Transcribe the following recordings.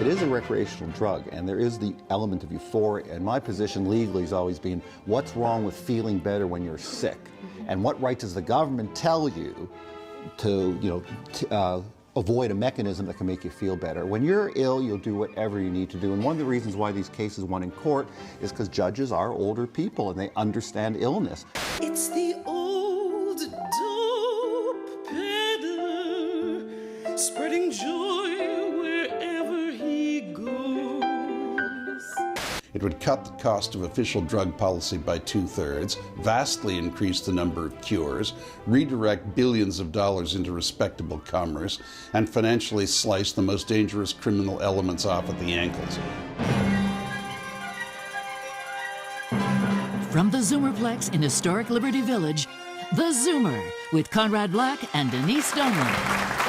it is a recreational drug, and there is the element of euphoria. And my position legally has always been, what's wrong with feeling better when you're sick? And what right does the government tell you to, avoid a mechanism that can make you feel better? When you're ill, you'll do whatever you need to do. And one of the reasons why these cases won in court is because judges are older people and they understand illness. It's the old dope peddler, spreading joy wherever he goes. It would cut the cost of official drug policy by 2/3, vastly increase the number of cures, redirect billions of dollars into respectable commerce, and financially slice the most dangerous criminal elements off at the ankles. From the Zoomerplex in historic Liberty Village, The Zoomer with Conrad Black and Denise Stoneman.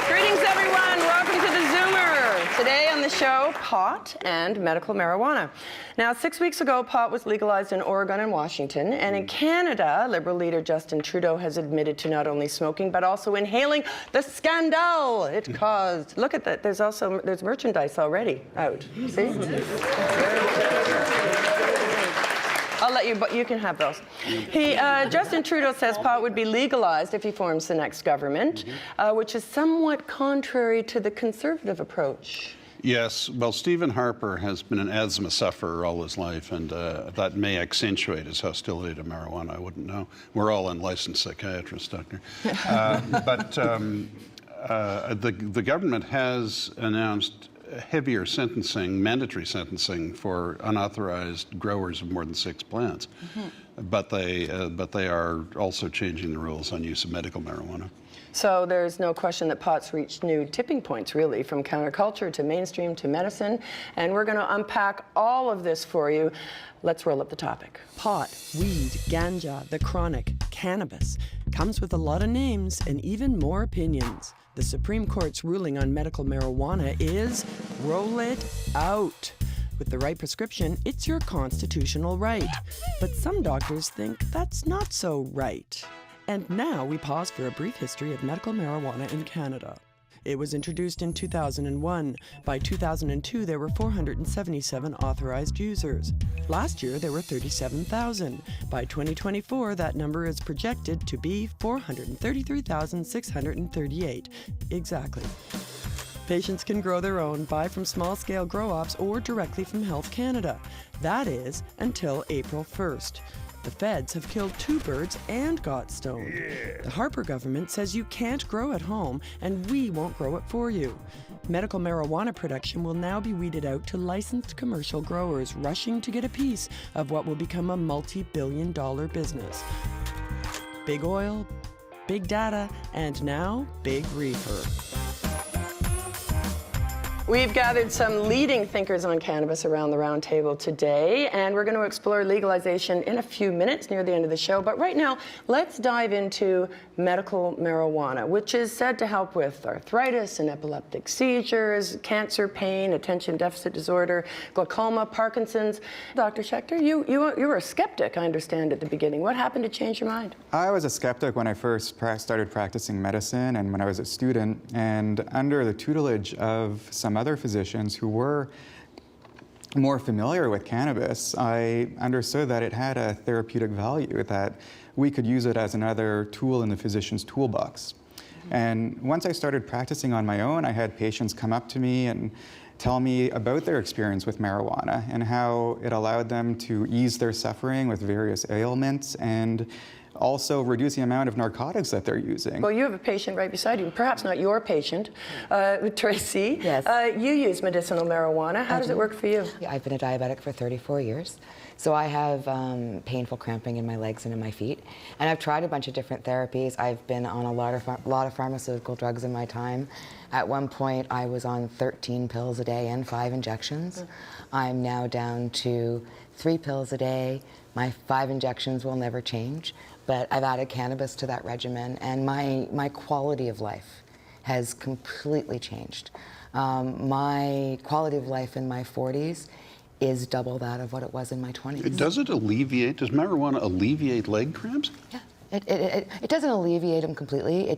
Greetings, everyone. Welcome to The Zoomer. Today on the show, pot and medical marijuana. Now, 6 weeks ago, pot was legalized in Oregon and Washington. And in Canada, Liberal leader Justin Trudeau has admitted to not only smoking, but also inhaling the scandal it caused. Look at that. There's merchandise already out. See? I'll let you, but you can have those. Justin Trudeau says pot would be legalized if he forms the next government, which is somewhat contrary to the Conservative approach. Yes, well, Stephen Harper has been an asthma sufferer all his life, and that may accentuate his hostility to marijuana. I wouldn't know. We're all unlicensed psychiatrists, Doctor. The government has announced heavier sentencing, mandatory sentencing for unauthorized growers of more than 6 plants. But they are also changing the rules on use of medical marijuana. So there's no question that pot's reached new tipping points, really, from counterculture to mainstream to medicine. And we're going to unpack all of this for you. Let's roll up the topic. Pot, weed, ganja, the chronic, cannabis. Comes with a lot of names and even more opinions. The Supreme Court's ruling on medical marijuana is roll it out. With the right prescription, it's your constitutional right. But some doctors think that's not so right. And now we pause for a brief history of medical marijuana in Canada. It was introduced in 2001. By 2002, there were 477 authorized users. Last year, there were 37,000. By 2024, that number is projected to be 433,638. Exactly. Patients can grow their own, buy from small-scale grow-ops, or directly from Health Canada. That is, until April 1st. The feds have killed 2 birds and got stoned. Yeah. The Harper government says you can't grow at home, and we won't grow it for you. Medical marijuana production will now be weeded out to licensed commercial growers rushing to get a piece of what will become a multi-billion-dollar business. Big oil, big data, and now big reefer. We've gathered some leading thinkers on cannabis around the round table today, and we're going to explore legalization in a few minutes near the end of the show. But right now, let's dive into medical marijuana, which is said to help with arthritis and epileptic seizures, cancer, pain, attention deficit disorder, glaucoma, Parkinson's. Dr. Schechter, you were a skeptic, I understand, at the beginning. What happened to change your mind? I was a skeptic when I first started practicing medicine and when I was a student, and under the tutelage of some other physicians who were more familiar with cannabis, I understood that it had a therapeutic value, that we could use it as another tool in the physician's toolbox. And once I started practicing on my own, I had patients come up to me and tell me about their experience with marijuana and how it allowed them to ease their suffering with various ailments and also reduce the amount of narcotics that they're using. Well, you have a patient right beside you, perhaps not your patient, Tracy. Yes. You use medicinal marijuana. How does it work for you? Yeah, I've been a diabetic for 34 years. So I have painful cramping in my legs and in my feet. And I've tried a bunch of different therapies. I've been on a lot of pharmaceutical drugs in my time. At one point, I was on 13 pills a day and 5 injections. I'm now down to 3 pills a day. My 5 injections will never change. But I've added cannabis to that regimen, and my quality of life has completely changed. My quality of life in my 40s is double that of what it was in my 20s. Does marijuana alleviate leg cramps? Yeah. It doesn't alleviate them completely.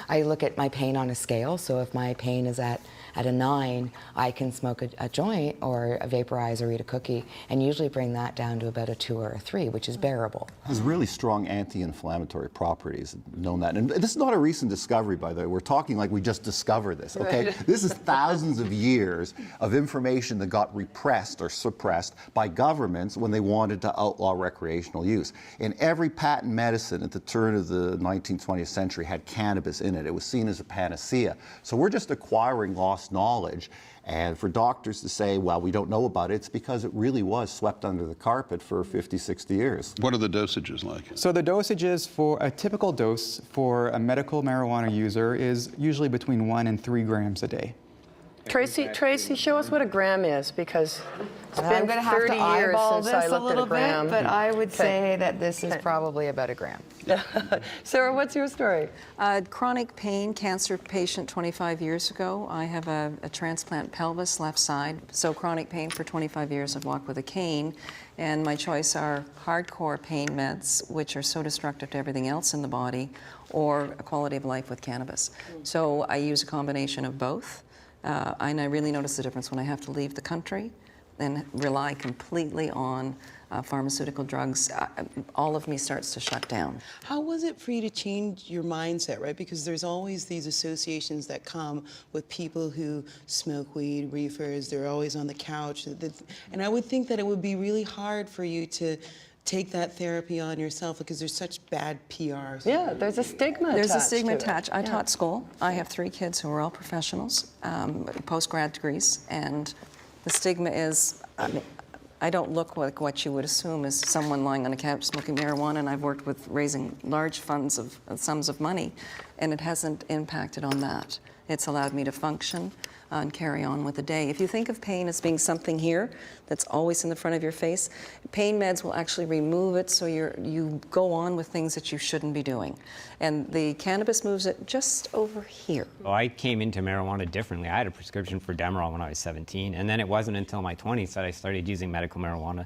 I look at my pain on a scale, so if my pain is at At a 9, I can smoke a joint or a vaporize or eat a cookie, and usually bring that down to about a 2 or a 3, which is bearable. Has really strong anti-inflammatory properties, known that. And this is not a recent discovery, by the way. We're talking like we just discovered this, okay? Right. This is thousands of years of information that got repressed or suppressed by governments when they wanted to outlaw recreational use. In every patent medicine at the turn of the 19th, 20th century had cannabis in it. It was seen as a panacea. So we're just acquiring lost knowledge. And for doctors to say, well, we don't know about it, it's because it really was swept under the carpet for 50, 60 years. What are the dosages like? So the dosages for a typical dose for a medical marijuana user is usually between 1 and 3 grams a day. Tracy, show us what a gram is, because it's been I'm going to have 30 to years eyeball since I this a looked at little a gram. bit, but I would Okay. say that this is probably about a gram. Sarah, what's your story? Chronic pain, cancer patient 25 years ago. I have a transplant pelvis, left side, so chronic pain for 25 years. I've walked with a cane, and my choice are hardcore pain meds, which are so destructive to everything else in the body, or a quality of life with cannabis. So I use a combination of both, and I really notice the difference when I have to leave the country and rely completely on pharmaceutical drugs. All of me starts to shut down. How was it for you to change your mindset, right? Because there's always these associations that come with people who smoke weed, reefers, they're always on the couch. And I would think that it would be really hard for you to take that therapy on yourself because there's such bad PR. Yeah, there's a stigma There's a attached stigma to it. attached. I Yeah. taught school. I have 3 kids who are all professionals, post-grad degrees, and the stigma is, I don't look like what you would assume is someone lying on a couch smoking marijuana, and I've worked with raising large funds of sums of money, and it hasn't impacted on that. It's allowed me to function and carry on with the day. If you think of pain as being something here that's always in the front of your face, pain meds will actually remove it, so you go on with things that you shouldn't be doing. And the cannabis moves it just over here. Well, I came into marijuana differently. I had a prescription for Demerol when I was 17, and then it wasn't until my 20s that I started using medical marijuana.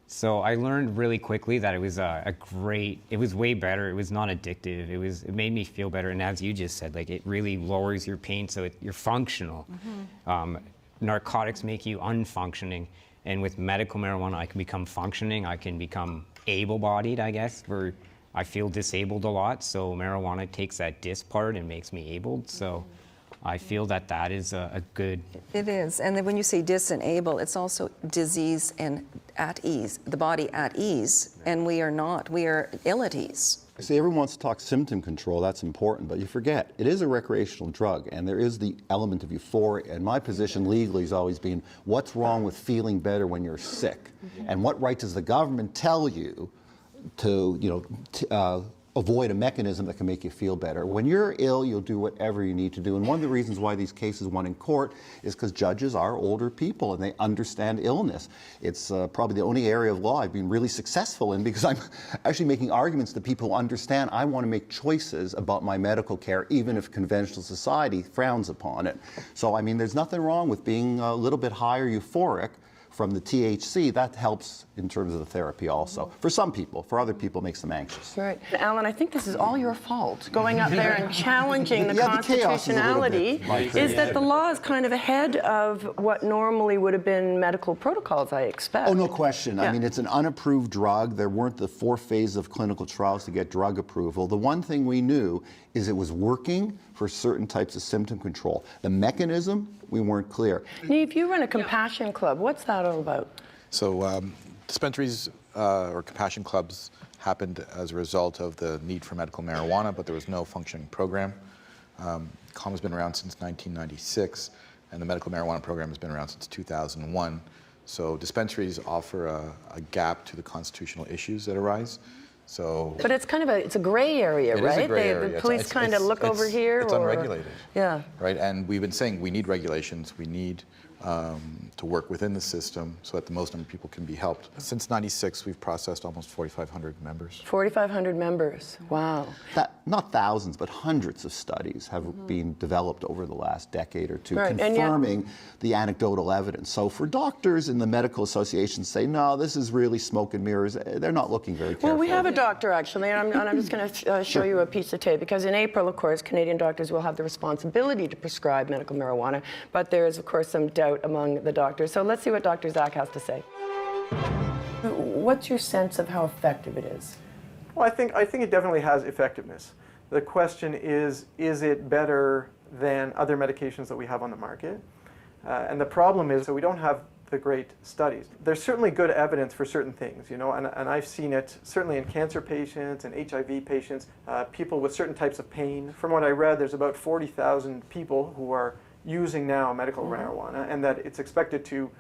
So I learned really quickly that it was it was way better. It was non-addictive. It made me feel better. And as you just said, like, it really lowers your pain, so you're functional. Mm-hmm. Narcotics make you unfunctioning. And with medical marijuana, I can become functioning. I can become able-bodied, I guess, where I feel disabled a lot. So marijuana takes that dis part and makes me abled. So I feel that that is a good... It is. And then when you say dis and able, it's also disease and at ease, the body at ease, and we are not. We are ill at ease. See, everyone wants to talk symptom control, that's important, but you forget, it is a recreational drug, and there is the element of euphoria, and my position legally has always been, what's wrong with feeling better when you're sick? Mm-hmm. And what right does the government tell you to, avoid a mechanism that can make you feel better? When you're ill, you'll do whatever you need to do. And one of the reasons why these cases won in court is because judges are older people and they understand illness. It's probably the only area of law I've been really successful in, because I'm actually making arguments to people who understand I want to make choices about my medical care, even if conventional society frowns upon it. So, I mean, there's nothing wrong with being a little bit higher euphoric from the THC. That helps in terms of the therapy also. For some people. For other people, it makes them anxious. Right. Alan, I think this is all your fault, going up there and challenging the Yeah, the chaos is a little bit constitutionality. Is that the law is kind of ahead of what normally would have been medical protocols, I expect. Oh, no question. Yeah. I mean, it's an unapproved drug. There weren't the 4 phases of clinical trials to get drug approval. The one thing we knew is it was working for certain types of symptom control. The mechanism, we weren't clear. Neve, you run a compassion club. What's that all about? So dispensaries or compassion clubs happened as a result of the need for medical marijuana, but there was no functioning program. COM has been around since 1996, and the medical marijuana program has been around since 2001. So dispensaries offer a gap to the constitutional issues that arise. So, but it's kind of it's a gray area, it right? Is a gray area. The police kind of look over here. It's unregulated. Yeah. Right, and we've been saying we need regulations. We need to work within the system so that the most number of people can be helped. Since '96, we've processed almost 4,500 members. 4,500 members. Wow. not thousands, but hundreds of studies have been developed over the last decade or two, Right, and yet- confirming the anecdotal evidence. So for doctors in the medical associations say, no, this is really smoke and mirrors, they're not looking very carefully. Well, we have a doctor, actually, and I'm just going to show you a piece of tape, because in April, of course, Canadian doctors will have the responsibility to prescribe medical marijuana, but there is, of course, some doubt among the doctors. So let's see what Dr. Zach has to say. What's your sense of how effective it is? Well, I think it definitely has effectiveness. The question is it better than other medications that we have on the market? And the problem is that we don't have the great studies. There's certainly good evidence for certain things, you know, and I've seen it certainly in cancer patients and HIV patients, people with certain types of pain. From what I read, there's about 40,000 people who are using now medical marijuana, and that it's expected to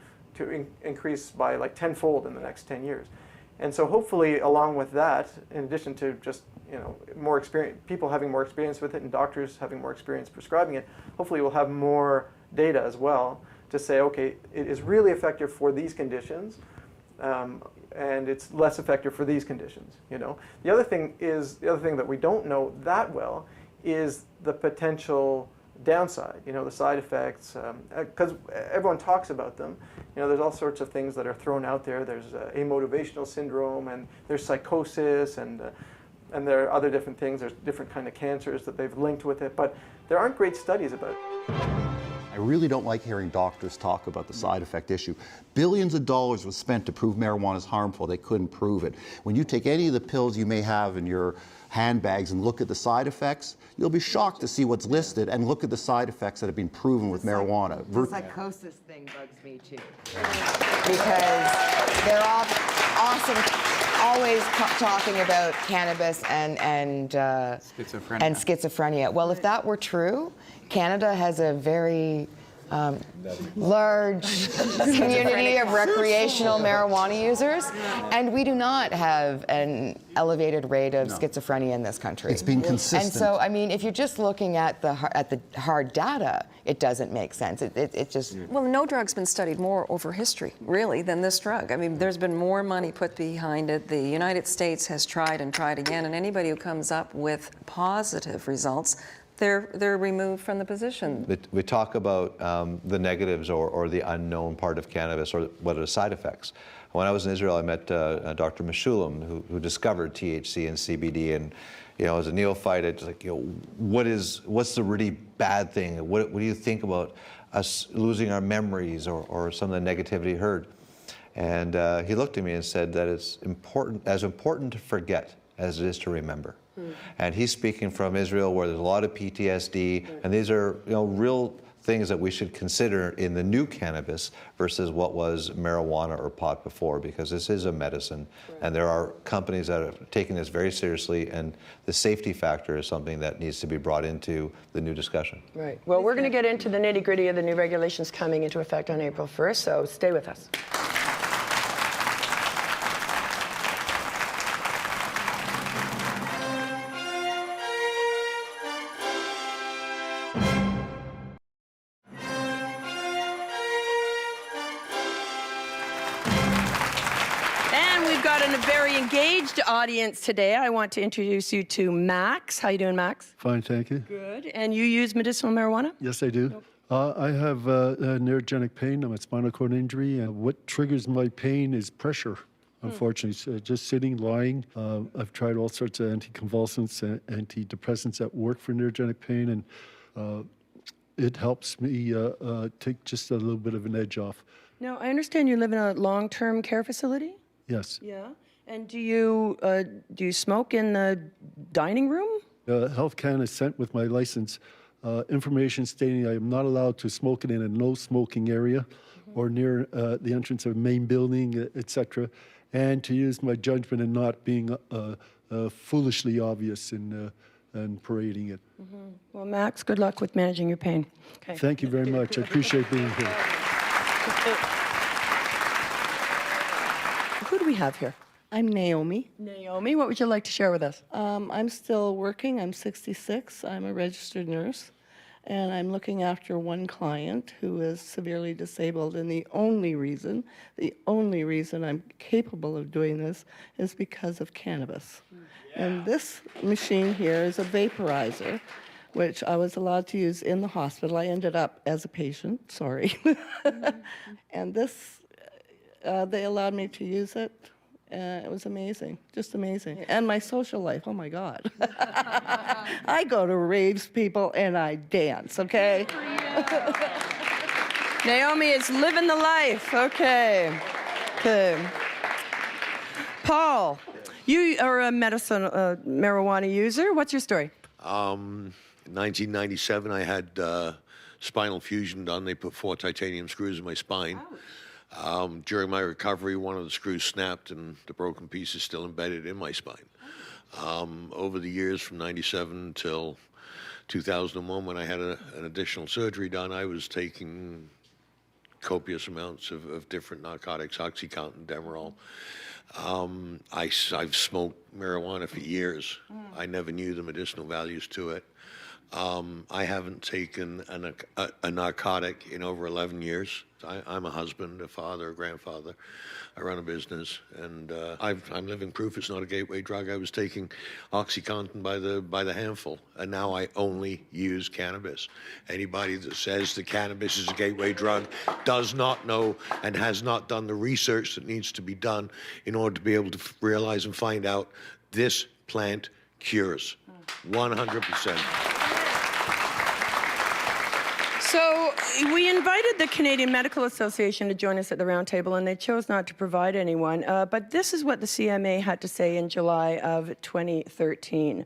increase by like tenfold in the next 10 years. And so hopefully along with that, in addition to just, you know, more experience, people having more experience with it and doctors having more experience prescribing it, hopefully we'll have more data as well to say, okay, it is really effective for these conditions, and it's less effective for these conditions, you know. The other thing that we don't know that well is the potential downside, you know, the side effects, because everyone talks about them. You know, there's all sorts of things that are thrown out there. There's amotivational syndrome, and there's psychosis, and there are other different things. There's different kind of cancers that they've linked with it, but there aren't great studies about it. I really don't like hearing doctors talk about the side effect issue. Billions of dollars was spent to prove marijuana is harmful. They couldn't prove it. When you take any of the pills you may have in your handbags and look at the side effects, you'll be shocked to see what's listed and look at the side effects that have been proven with marijuana. The psychosis thing bugs me too. Because they're all awesome, always talking about cannabis and schizophrenia. Well, if that were true, Canada has a very large community of recreational marijuana users, and we do not have an elevated rate of schizophrenia in this country. It's been consistent. And so, I mean, if you're just looking at the hard data, it doesn't make sense. It just... Well, no drug's been studied more over history, really, than this drug. I mean, there's been more money put behind it. The United States has tried and tried again, and anybody who comes up with positive results, they're removed from the position. We talk about the negatives or the unknown part of cannabis, or what are the side effects. When I was in Israel, I met Dr. Meshulam, who discovered THC and CBD, and you know, as a neophyte, it's like, you know, what's the really bad thing? What do you think about us losing our memories or some of the negativity he heard? And he looked at me and said that it's as important to forget as it is to remember. And he's speaking from Israel, where there's a lot of PTSD, and these are, you know, real things that we should consider in the new cannabis versus what was marijuana or pot before, because this is a medicine, and there are companies that are taking this very seriously, and the safety factor is something that needs to be brought into the new discussion. Right. Well, we're going to get into the nitty-gritty of the new regulations coming into effect on April 1st, so stay with us. Engaged audience today. I want to introduce you to Max. How you doing, Max? Fine, thank you. Good. And you use medicinal marijuana? Yes, I do. I have neurogenic pain. I'm a spinal cord injury, and what triggers my pain is pressure. Unfortunately, just sitting, lying. I've tried all sorts of anticonvulsants, antidepressants that work for neurogenic pain, and it helps me take just a little bit of an edge off. Now, I understand you live in a long-term care facility? Yes. Yeah. And do you smoke in the dining room? Health Canada sent with my license information stating I am not allowed to smoke it in a no smoking area or near the entrance of a main building, etc., and to use my judgment and not being foolishly obvious in parading it. Well, Max, good luck with managing your pain. Okay. Thank you very much. I appreciate being here. Who do we have here? I'm Naomi. Naomi, what would you like to share with us? I'm still working. I'm 66. I'm a registered nurse. and I'm looking after one client who is severely disabled, and the only reason I'm capable of doing this is because of cannabis. And this machine here is a vaporizer, which I was allowed to use in the hospital. I ended up as a patient, sorry. And this, they allowed me to use it. It was amazing, just amazing. And my social life, oh my God. I go to raves, people, and I dance, okay? Naomi is living the life. Okay. Okay. Paul, you are a marijuana user. What's your story? In 1997, I had spinal fusion done. They put 4 titanium screws in my spine. During my recovery, one of the screws snapped and the broken piece is still embedded in my spine. Over the years from 97 until 2001, when I had an additional surgery done, I was taking copious amounts of different narcotics, OxyContin, Demerol. I've smoked marijuana for years. I never knew the medicinal values to it. I haven't taken a narcotic in over 11 years. I'm a husband, a father, a grandfather. I run a business, and I'm living proof it's not a gateway drug. I was taking OxyContin by the handful, and now I only use cannabis. Anybody that says that cannabis is a gateway drug does not know and has not done the research that needs to be done in order to be able to realize and find out this plant cures 100%. So we invited the Canadian Medical Association to join us at the round table, and they chose not to provide anyone. But this is what the CMA had to say in July of 2013.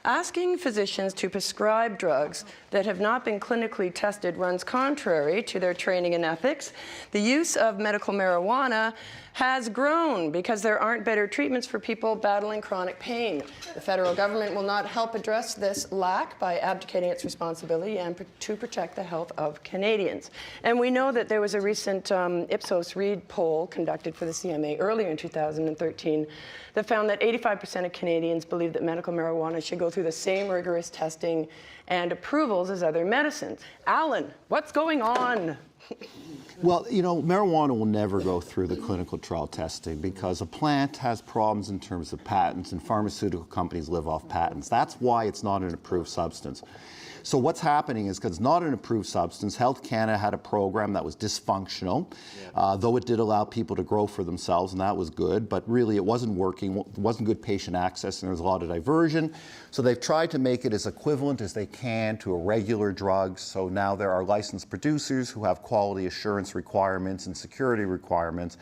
Asking physicians to prescribe drugs that have not been clinically tested runs contrary to their training and ethics. The use of medical marijuana has grown because there aren't better treatments for people battling chronic pain. The federal government will not help address this lack by abdicating its responsibility and to protect the health of Canadians. And we know that there was a recent Ipsos Reid poll conducted for the CMA earlier in 2013 that found that 85% of Canadians believe that medical marijuana should go through the same rigorous testing and approvals as other medicines. Alan, what's going on? Well, you know, marijuana will never go through the clinical trial testing because a plant has problems in terms of patents, and pharmaceutical companies live off patents. That's why it's not an approved substance. So what's happening is, because it's not an approved substance, Health Canada had a program that was dysfunctional, though it did allow people to grow for themselves, and that was good, but really it wasn't working, it wasn't good patient access, and there was a lot of diversion. So they've tried to make it as equivalent as they can to a regular drug. So now there are licensed producers who have quality assurance requirements and security requirements,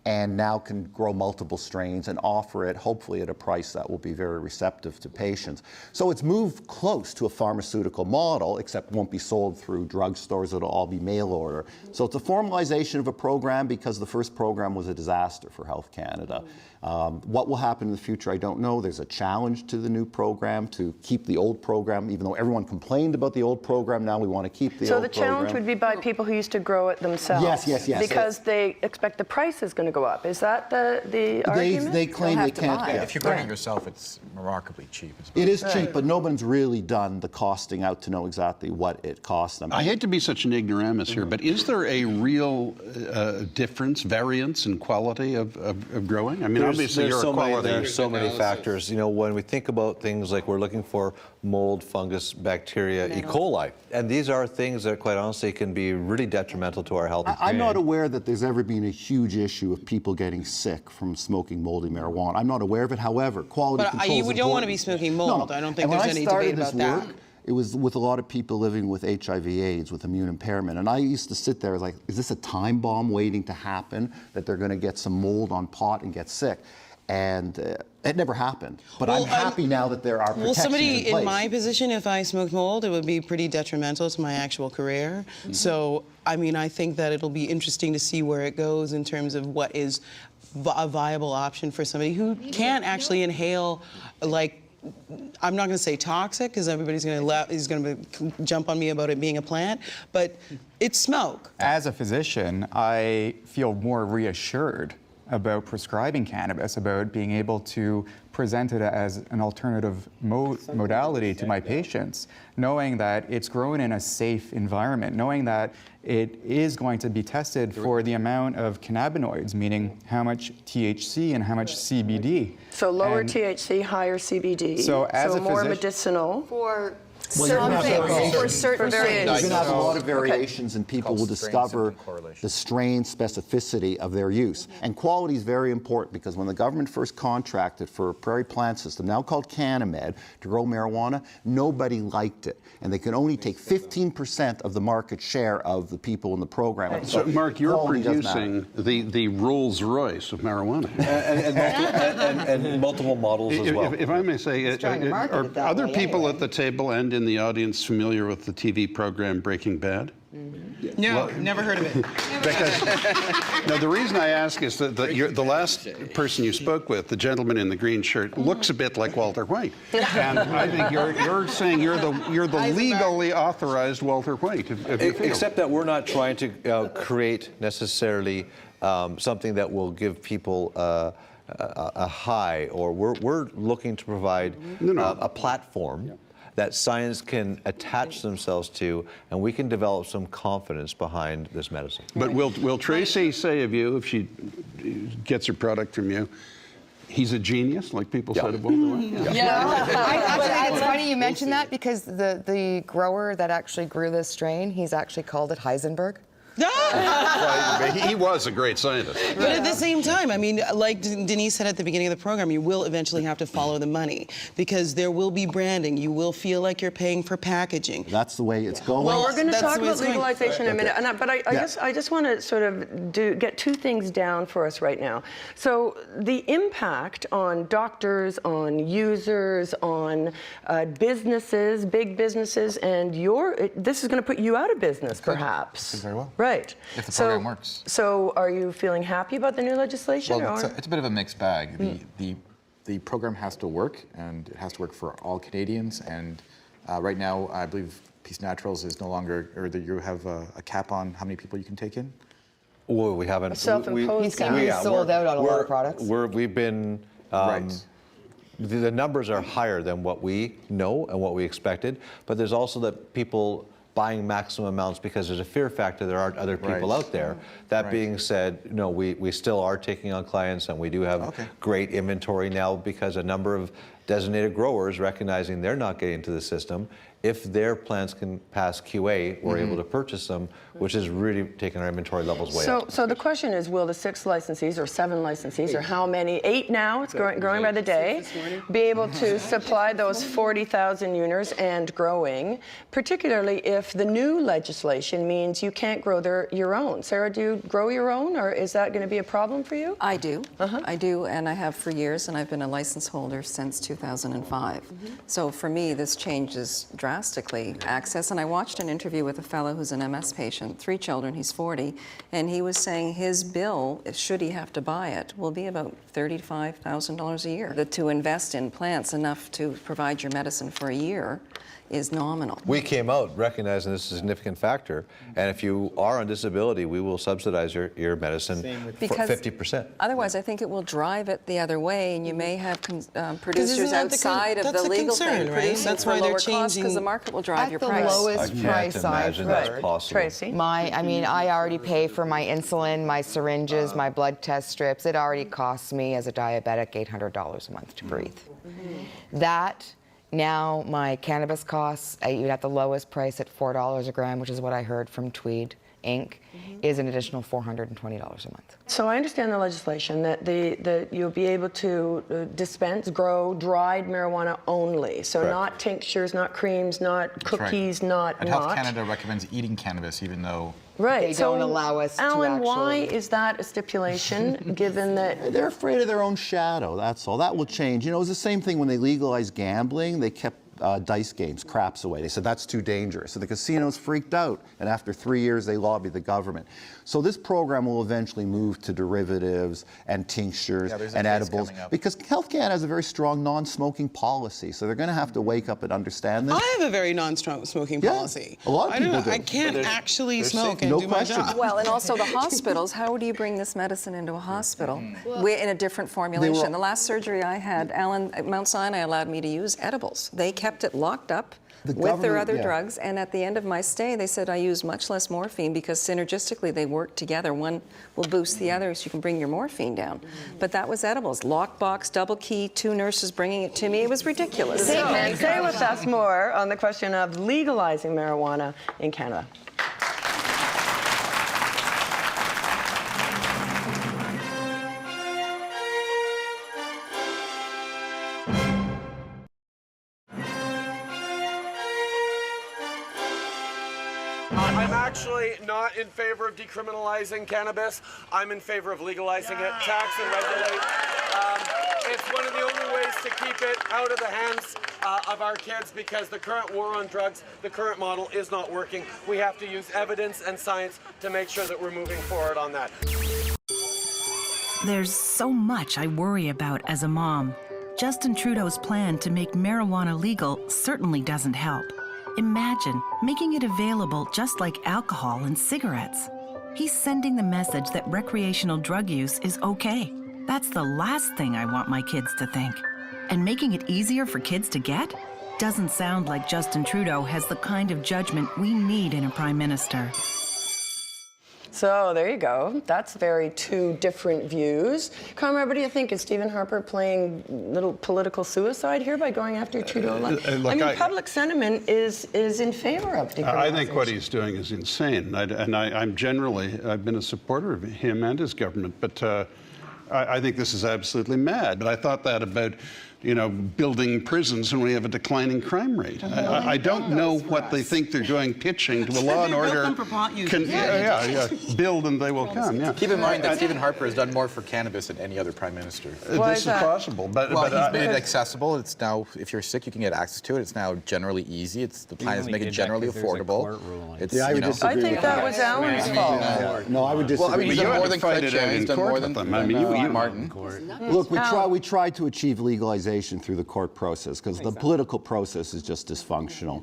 and now can grow multiple strains and offer it, hopefully at a price that will be very receptive to patients. So it's moved close to a pharmaceutical model, except won't be sold through drugstores, it'll all be mail order. So it's a formalization of a program because the first program was a disaster for Health Canada. What will happen in the future, I don't know. There's a challenge to the new program to keep the old program, even though everyone complained about the old program, now we want to keep the old program. So the challenge would be by people who used to grow it themselves? Yes. Because they expect the price is going to go up. Is that the argument? They claim they can't. Yeah, if you're growing it yourself, it's remarkably cheap. It is cheap, but no one's really done the costing out to know exactly what it costs them. I hate to be such an ignoramus here, but is there a real difference, variance in quality of growing? I mean, obviously you're a quality. There's so many factors. You know, when we think about things like we're looking for mold, fungus, bacteria, E. coli, and these are things that quite honestly can be really detrimental to our health. I'm not aware that there's ever been a huge issue of people getting sick from smoking moldy marijuana. I'm not aware of it. However, quality control is But you important. don't want to be smoking mold. No. I don't think there's any debate about that. It was with a lot of people living with HIV/AIDS, with immune impairment. And I used to sit there like, is this a time bomb waiting to happen, that they're going to get some mold on pot and get sick? And it never happened. But I'm happy now that there are protections Well, somebody in place. in my position, if I smoked mold, it would be pretty detrimental to my actual career. Mm-hmm. So, I mean, I think that it'll be interesting to see where it goes in terms of what is a viable option for somebody who can't actually inhale, like, I'm not going to say toxic because everybody's going to jump on me about it being a plant, but it's smoke. As a physician, I feel more reassured about prescribing cannabis, about being able to present it as an alternative modality to my patients, knowing that it's grown in a safe environment, knowing that it is going to be tested for the amount of cannabinoids, meaning how much THC and how much CBD. So lower THC, higher CBD. So as a more physician, medicinal. For certain things. For certain variations. You can have a lot of variations, and people will discover the strain specificity of their use. And quality is very important, because when the government first contracted for a prairie plant system, now called Canamed, to grow marijuana, nobody liked it. And they could only take 15% of the market share of the people in the program. So, Mark, you're quality does producing the Rolls Royce of marijuana. and multiple models as well. If I may say, are other people at the table and in the audience familiar with the TV program Breaking Bad? No, never heard of it. Because, no, the reason I ask is that the last person you spoke with, the gentleman in the green shirt, looks a bit like Walter White, and I think you're saying you're the legally authorized Walter White. Except that we're not trying to create necessarily something that will give people a high, or we're looking to provide a platform that science can attach themselves to, and we can develop some confidence behind this medicine. But will Tracy say of you, if she gets her product from you, he's a genius, like people said of Walter White? Yeah. It's funny you mentioned that, because the grower that actually grew this strain, he's actually called it Heisenberg. Well, he was a great scientist. But at the same time, I mean, like Denise said at the beginning of the program, you will eventually have to follow the money, because there will be branding. You will feel like you're paying for packaging. That's the way it's going. Well, we're going to talk about legalization in a minute, Okay. but I just want to sort of get two things down for us right now. So the impact on doctors, on users, on businesses, big businesses, and this is going to put you out of business, perhaps. Could very well. Right. If the program works. So are you feeling happy about the new legislation? Well, it's a bit of a mixed bag. The program has to work, and it has to work for all Canadians. And right now, I believe Peace Naturals is no longer, or that you have a cap on how many people you can take in. Well, we haven't. A self-imposed cap. He's sold out on a lot of products. We've been. The numbers are higher than what we know and what we expected, but there's also that people buying maximum amounts because there's a fear factor. There aren't other people out there. That being said, no, we still are taking on clients, and we do have great inventory now, because a number of designated growers, recognizing they're not getting into the system, if their plants can pass QA, we're able to purchase them, which has really taken our inventory levels way up. So the question is, will the 6 licensees or 7 licensees, or how many, 8 now, it's growing by the day, be able to supply those 40,000 units and growing, particularly if the new legislation means you can't grow your own? Sarah, do you grow your own, or is that going to be a problem for you? I do. I do, and I have for years, and I've been a license holder since 2005. So for me, this changes drastically access. And I watched an interview with a fellow who's an MS patient, 3 children, he's 40, and he was saying his bill, should he have to buy it, will be about $35,000 a year. To invest in plants enough to provide your medicine for a year is nominal. We came out recognizing this is a significant factor, and if you are on disability, we will subsidize your medicine for 50%. Otherwise, I think it will drive it the other way, and you may have producers outside of the legal thing, right? That's why they're changing. Because the market will drive your price. At the lowest price I've heard. Tracy? I mean, I already pay for my insulin, my syringes, my blood test strips. It already costs me as a diabetic $800 a month to breathe. That. Now my cannabis costs, even at the lowest price at $4 a gram, which is what I heard from Tweed Inc., is an additional $420 a month. So I understand the legislation that you'll be able to grow dried marijuana only. So not tinctures, not creams, not cookies, not. And Health Canada recommends eating cannabis, even though they don't allow us Alan, to why is that a stipulation, given that... They're afraid of their own shadow, that's all. That will change. You know, it was the same thing when they legalized gambling. They kept dice games, craps away. They said that's too dangerous. So the casinos freaked out, and after 3 years, they lobbied the government. So this program will eventually move to derivatives and tinctures and edibles, because Health Canada has a very strong non-smoking policy. So they're going to have to wake up and understand this. I have a very non-smoking policy. A lot of people do. I can't actually smoke and no do question. my job. Well, and also the hospitals. How do you bring this medicine into a hospital in a different formulation? The last surgery I had, at Mount Sinai allowed me to use edibles. They kept it locked up with their other drugs, and at the end of my stay, they said I used much less morphine because synergistically they work together. One will boost the other, so you can bring your morphine down. But that was edibles. Lockbox, double key, 2 nurses bringing it to me. It was ridiculous. Stay with us more on the question of legalizing marijuana in Canada. I'm actually not in favor of decriminalizing cannabis. I'm in favor of legalizing it, tax and regulate. It's one of the only ways to keep it out of the hands of our kids, because the current war on drugs, the current model is not working. We have to use evidence and science to make sure that we're moving forward on that. There's so much I worry about as a mom. Justin Trudeau's plan to make marijuana legal certainly doesn't help. Imagine making it available just like alcohol and cigarettes. He's sending the message that recreational drug use is okay. That's the last thing I want my kids to think. And making it easier for kids to get? Doesn't sound like Justin Trudeau has the kind of judgment we need in a prime minister. So there you go. That's very two different views. Conrad, what do you think? Is Stephen Harper playing little political suicide here by going after Trudeau? Public sentiment is in favor of decriminalization. I think what he's doing is insane. I've been a supporter of him and his government, but I think this is absolutely mad. But I thought that about, building prisons when we have a declining crime rate. I don't know what they think they're doing, pitching to a law and order. Build and they will come. Yeah. Keep in mind that Stephen Harper has done more for cannabis than any other prime minister. This is possible, but he's made it accessible. It's now, if you're sick, you can get access to it. It's now generally easy. The plan is to make it generally affordable. I think that was Alan's fault. No, I would disagree. Well, he's done more than Ganja. He's done more than Martin. Look, we tried to achieve legalization through the court process, because the political process is just dysfunctional.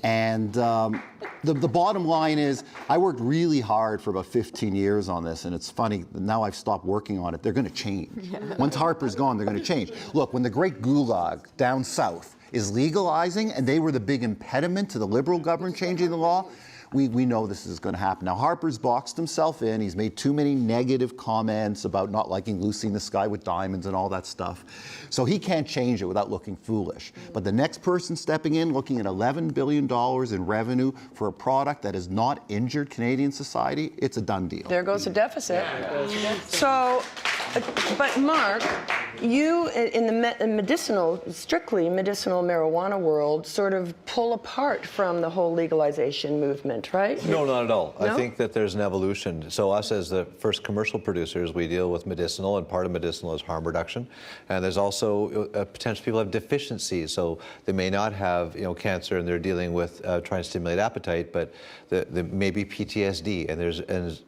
And the bottom line is, I worked really hard for about 15 years on this, and it's funny, now I've stopped working on it. They're going to change. Once Harper's gone, they're going to change. Look, when the great gulag down south is legalizing, and they were the big impediment to the Liberal government changing the law, we know this is going to happen. Now, Harper's boxed himself in. He's made too many negative comments about not liking Lucy in the Sky with Diamonds and all that stuff. So he can't change it without looking foolish. But the next person stepping in, looking at $11 billion in revenue for a product that has not injured Canadian society, it's a done deal. There goes the deficit. So, but Mark, you in the strictly medicinal marijuana world sort of pull apart from the whole legalization movement, right? No, not at all. No? I think that there's an evolution. So us as the first commercial producers, we deal with medicinal, and part of medicinal is harm reduction. And there's also potential people have deficiencies, so they may not have cancer, and they're dealing with trying to stimulate appetite, but the maybe PTSD, and there's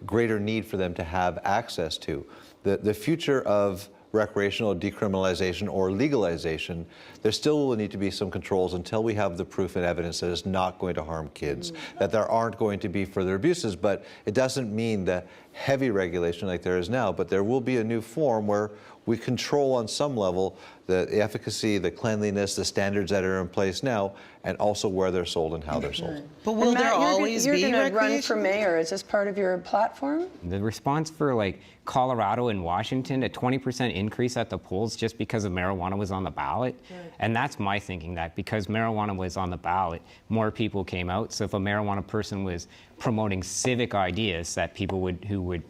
greater need for them to have access to. The future of recreational decriminalization or legalization, there still will need to be some controls until we have the proof and evidence that it's not going to harm kids, that there aren't going to be further abuses. But it doesn't mean that heavy regulation like there is now, but there will be a new form where we control on some level the efficacy, the cleanliness, the standards that are in place now, and also where they're sold and how they're sold. But will there always be You're going to run for mayor. Is this part of your platform? The response for Colorado and Washington, a 20% increase at the polls just because of marijuana was on the ballot. Right. And that's my thinking, that because marijuana was on the ballot, more people came out. So if a marijuana person was promoting civic ideas that people who would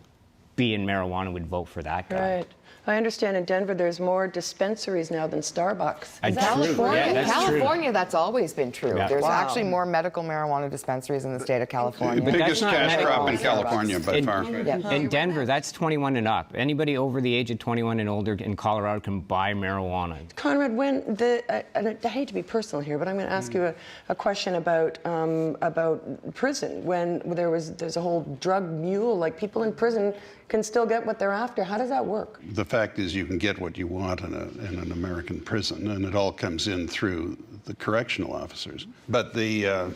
be in marijuana would vote for that guy. Right. I understand in Denver there's more dispensaries now than Starbucks. That's California, true. Yeah, that's California, true. that's always been true. Yeah. There's Wow. actually more medical marijuana dispensaries in the state of California. The biggest not cash medical. crop in California by far. In Denver, that's 21 and up. Anybody over the age of 21 and older in Colorado can buy marijuana. Conrad, when and I hate to be personal here, but I'm going to ask you a question about prison. When there's a whole drug mule, like people in prison can still get what they're after. How does that work? The fact is you can get what you want in an American prison, and it all comes in through the correctional officers. But you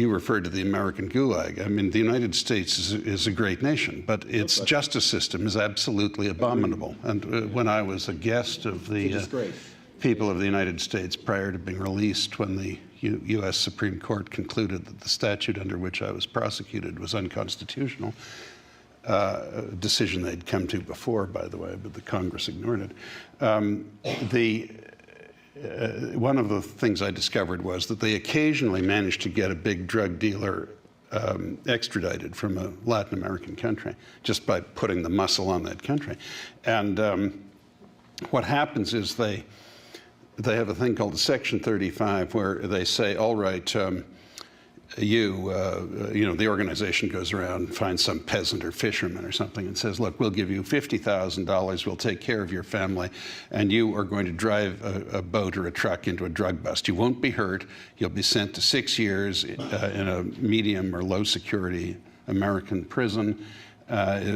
referred to the American Gulag. I mean, the United States is a great nation, but its justice system is absolutely abominable. And when I was a guest of the people of the United States prior to being released, when the U.S. Supreme Court concluded that the statute under which I was prosecuted was unconstitutional, a decision they'd come to before, by the way, but the Congress ignored it. One of the things I discovered was that they occasionally managed to get a big drug dealer extradited from a Latin American country just by putting the muscle on that country. And what happens is they have a thing called the Section 35 where they say, all right, the organization goes around and finds some peasant or fisherman or something and says, look, we'll give you $50,000, we'll take care of your family, and you are going to drive a boat or a truck into a drug bust. You won't be hurt. You'll be sent to 6 years in a medium or low security American prison.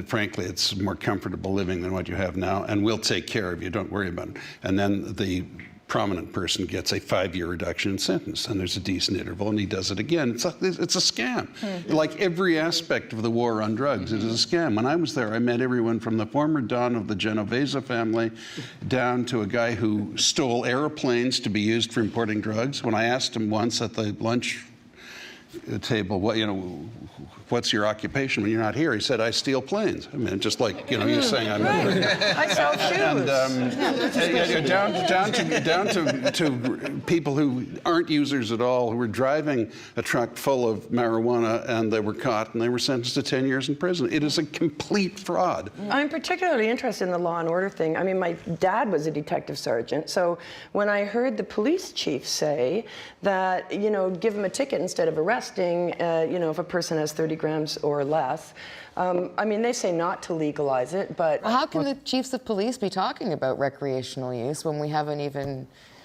Frankly, it's more comfortable living than what you have now, and we'll take care of you. Don't worry about it. And then the prominent person gets a 5-year reduction in sentence, and there's a decent interval, and he does it again. It's a scam. Like every aspect of the war on drugs, it is a scam. When I was there, I met everyone from the former Don of the Genovese family down to a guy who stole airplanes to be used for importing drugs. When I asked him once at the lunch table, what's your occupation when you're not here? He said, I steal planes. I mean, just like, you're saying I'm... I sell shoes. And down to people who aren't users at all, who were driving a truck full of marijuana, and they were caught, and they were sentenced to 10 years in prison. It is a complete fraud. I'm particularly interested in the law and order thing. I mean, my dad was a detective sergeant, so when I heard the police chief say that, give him a ticket instead of arresting, if a person has 30 grams or less. I mean, they say not to legalize it, but... Well, how can the chiefs of police be talking about recreational use when we haven't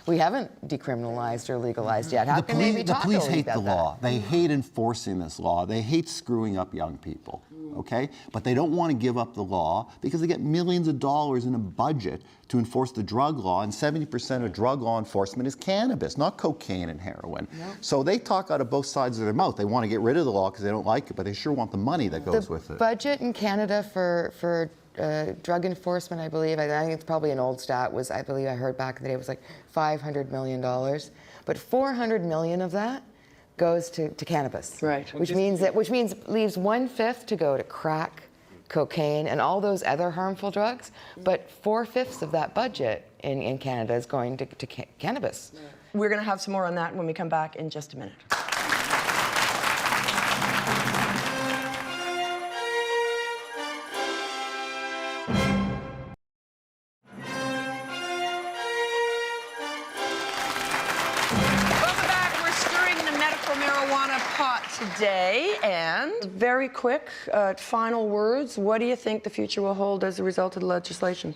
decriminalized or legalized yet? How can they be talking The police hate the law. that? They hate enforcing this law. They hate screwing up young people, okay? But they don't want to give up the law because they get millions of dollars in a budget to enforce the drug law, and 70% of drug law enforcement is cannabis, not cocaine and heroin. Yep. So they talk out of both sides of their mouth. They want to get rid of the law because they don't like it, but they sure want the money that goes with it. The budget in Canada for drug enforcement, I believe, I think it's probably an old stat, was, I believe I heard back in the day, it was like $500 million. But $400 million of that goes to cannabis. Right. Which means leaves 1/5 to go to crack, cocaine, and all those other harmful drugs, but 4/5 of that budget in Canada is going to cannabis. We're going to have some more on that when we come back in just a minute. Today, and very quick, final words. What do you think the future will hold as a result of the legislation?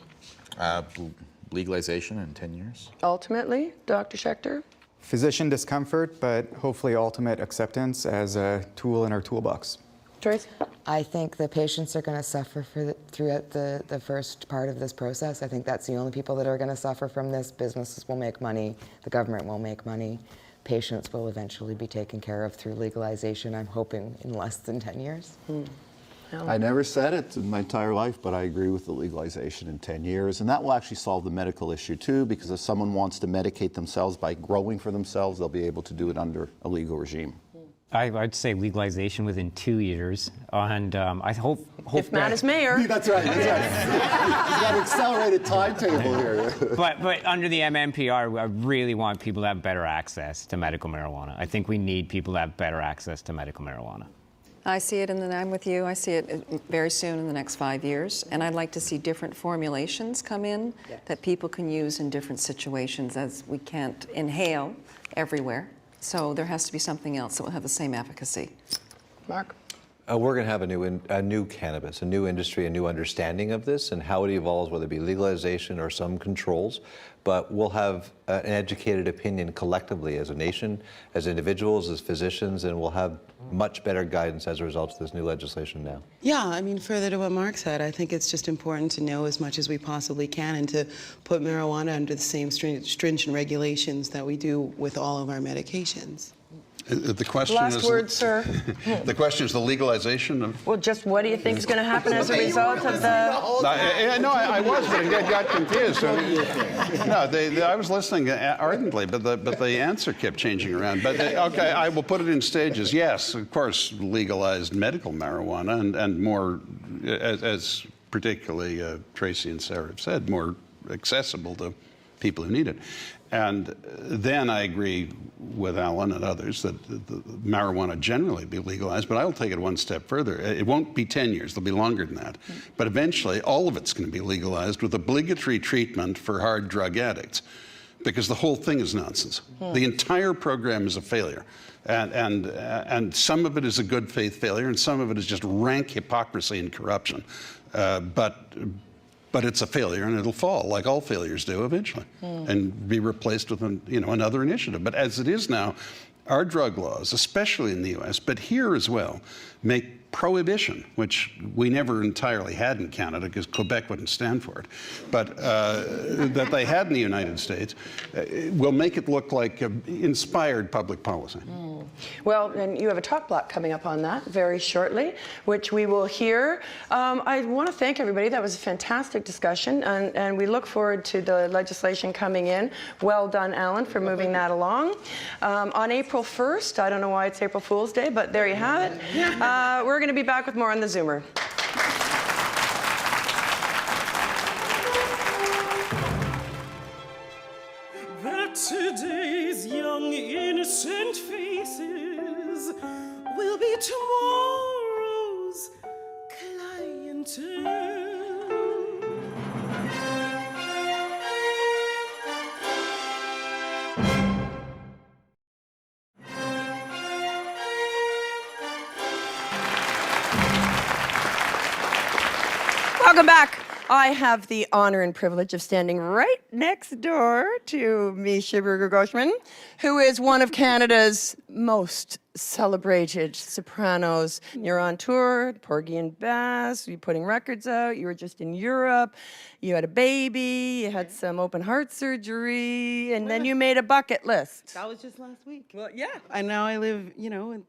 Legalization in 10 years. Ultimately, Dr. Schechter? Physician discomfort, but hopefully ultimate acceptance as a tool in our toolbox. Trace? I think the patients are going to suffer throughout the first part of this process. I think that's the only people that are going to suffer from this. Businesses will make money. The government will make money. Patients will eventually be taken care of through legalization, I'm hoping, in less than 10 years. I never said it in my entire life, but I agree with the legalization in 10 years. And that will actually solve the medical issue, too, because if someone wants to medicate themselves by growing for themselves, they'll be able to do it under a legal regime. I'd say legalization within 2 years, and I hope if Matt is mayor. That's right. He's got an accelerated timetable here. but under the MMPR, I really want people to have better access to medical marijuana. I think we need people to have better access to medical marijuana. I see it, I'm with you. I see it very soon in the next 5 years, and I'd like to see different formulations come in that people can use in different situations, as we can't inhale everywhere. So there has to be something else that will have the same efficacy. Mark? We're going to have a new cannabis, a new industry, a new understanding of this and how it evolves, whether it be legalization or some controls. But we'll have an educated opinion collectively as a nation, as individuals, as physicians, and we'll have much better guidance as a result of this new legislation now. Yeah, I mean, further to what Mark said, I think it's just important to know as much as we possibly can and to put marijuana under the same stringent regulations that we do with all of our medications. The question Last is, word, sir. The question is the legalization of... Well, just what do you think is going to happen as a result of the... I was, but I got confused. I was listening ardently, but the answer kept changing around. But okay, I will put it in stages. Yes, of course, legalized medical marijuana and more, as particularly Tracy and Sarah have said, more accessible to people who need it. And then I agree with Alan and others that marijuana generally be legalized, but I will take it one step further. It won't be 10 years, it'll be longer than that. But eventually, all of it's going to be legalized with obligatory treatment for hard drug addicts, because the whole thing is nonsense. The entire program is a failure. And some of it is a good faith failure, and some of it is just rank hypocrisy and corruption. But it's a failure, and it'll fall, like all failures do eventually, and be replaced with another initiative. But as it is now, our drug laws, especially in the U.S., but here as well, make prohibition, which we never entirely had in Canada because Quebec wouldn't stand for it, but that they had in the United States, will make it look like inspired public policy. Well, and you have a talk block coming up on that very shortly, which we will hear. I want to thank everybody. That was a fantastic discussion, and we look forward to the legislation coming in. Well done, Alan, for moving that along. On April 1st, I don't know why it's April Fool's Day, but there you have it. We're going to be back with more on the Zoomer. That today's young innocent faces will be tomorrow's clientele. Welcome back. I have the honor and privilege of standing right next door to Measha Brueggergosman, who is one of Canada's most celebrated sopranos. You're on tour, Porgy and Bess, you're putting records out, you were just in Europe, you had a baby, you had some open heart surgery, and then you made a bucket list. That was just last week. Well, yeah. And now I live,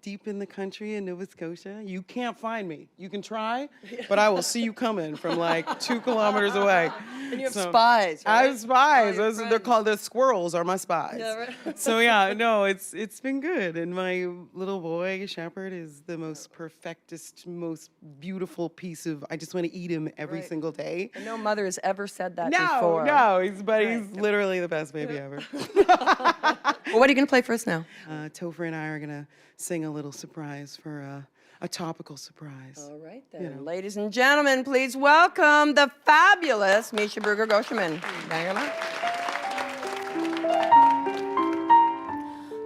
deep in the country in Nova Scotia. You can't find me. You can try, but I will see you coming from like 2 kilometers away. And you have spies, right? I have spies. They're called the squirrels are my spies. Yeah, right. So yeah, no, it's been good. And my little boy, Shepherd, is the most perfectest, most beautiful piece of, I just want to eat him every single day. And no mother has ever said that before. No, he's literally the best baby ever. Well, what are you going to play for us now? Topher and I are going to sing a little surprise for a topical surprise. All right then. Ladies and gentlemen, please welcome the fabulous Measha Brueggergosman.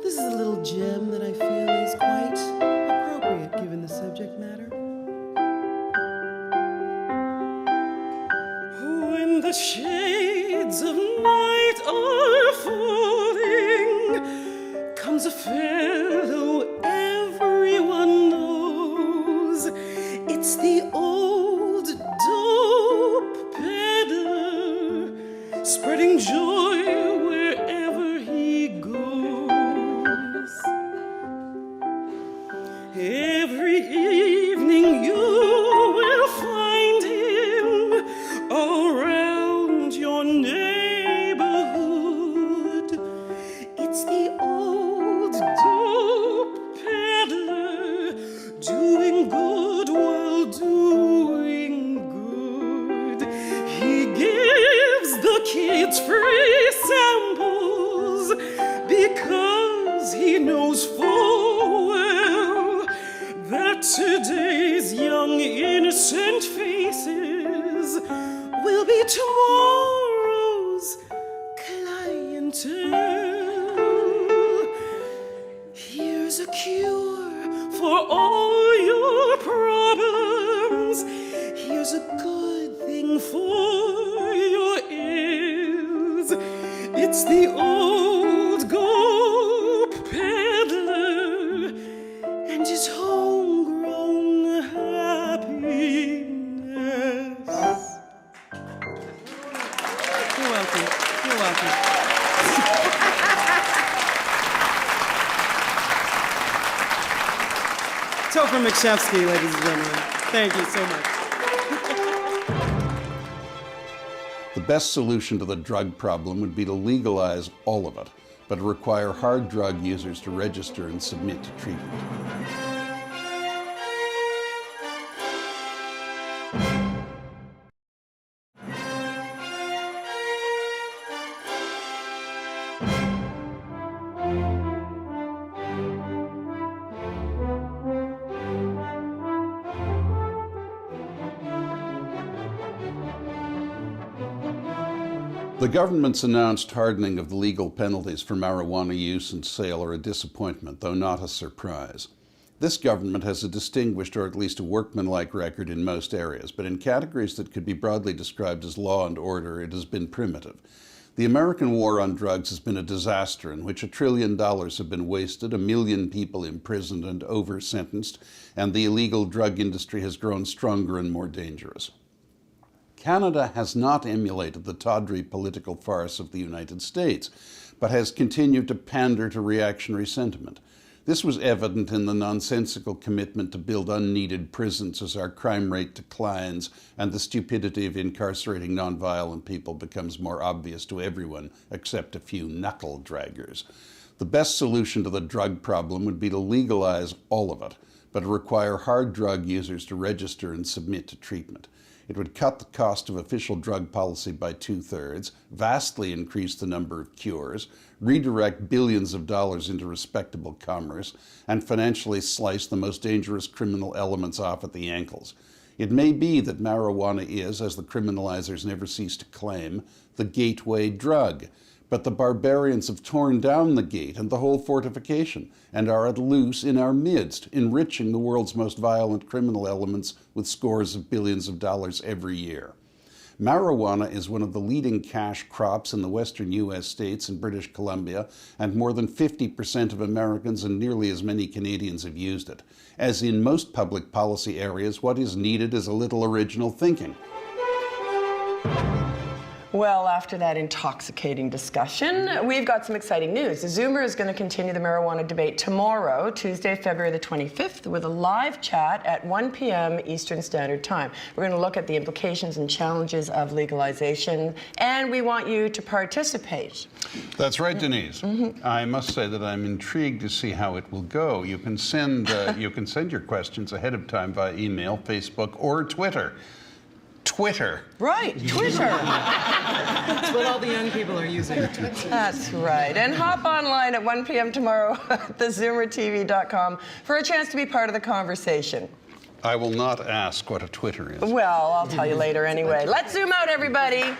This is a little gem that I feel is quite appropriate given the subject matter. When the shades of night are falling, comes a fellow everyone knows. It's the old dope peddler, spreading joy wherever he goes. Every evening you will find him around your neighborhood. It's the old Today's young innocent faces will be tomorrow's clientele. Here's a cure for all your problems. Here's a good thing for your ills. It's the old gold peddler and his homegrown happiness. You're welcome. You're welcome. Topher McShevsky, ladies and gentlemen. Thank you so much. The best solution to the drug problem would be to legalize all of it, but require hard drug users to register and submit to treatment. The government's announced hardening of the legal penalties for marijuana use and sale are a disappointment, though not a surprise. This government has a distinguished, or at least a workmanlike record in most areas, but in categories that could be broadly described as law and order, it has been primitive. The American war on drugs has been a disaster in which $1 trillion have been wasted, 1 million people imprisoned and over-sentenced, and the illegal drug industry has grown stronger and more dangerous. Canada has not emulated the tawdry political farce of the United States, but has continued to pander to reactionary sentiment. This was evident in the nonsensical commitment to build unneeded prisons as our crime rate declines and the stupidity of incarcerating nonviolent people becomes more obvious to everyone except a few knuckle-draggers. The best solution to the drug problem would be to legalize all of it, but require hard drug users to register and submit to treatment. It would cut the cost of official drug policy by 2/3, vastly increase the number of cures, redirect billions of dollars into respectable commerce, and financially slice the most dangerous criminal elements off at the ankles. It may be that marijuana is, as the criminalizers never cease to claim, the gateway drug. But the barbarians have torn down the gate and the whole fortification and are at loose in our midst, enriching the world's most violent criminal elements with scores of billions of dollars every year. Marijuana is one of the leading cash crops in the western U.S. states and British Columbia, and more than 50% of Americans and nearly as many Canadians have used it. As in most public policy areas, what is needed is a little original thinking. Well, after that intoxicating discussion, we've got some exciting news. The Zoomer is going to continue the marijuana debate tomorrow, Tuesday, February the 25th, with a live chat at 1 p.m. Eastern Standard Time. We're going to look at the implications and challenges of legalization, and we want you to participate. That's right, Denise. I must say that I'm intrigued to see how it will go. You can send your questions ahead of time via email, Facebook, or Twitter. Twitter. Right, Twitter. That's what all the young people are using. That's right. And hop online at 1 p.m. tomorrow at thezoomertv.com for a chance to be part of the conversation. I will not ask what a Twitter is. Well, I'll tell you later anyway. Let's zoom out, everybody.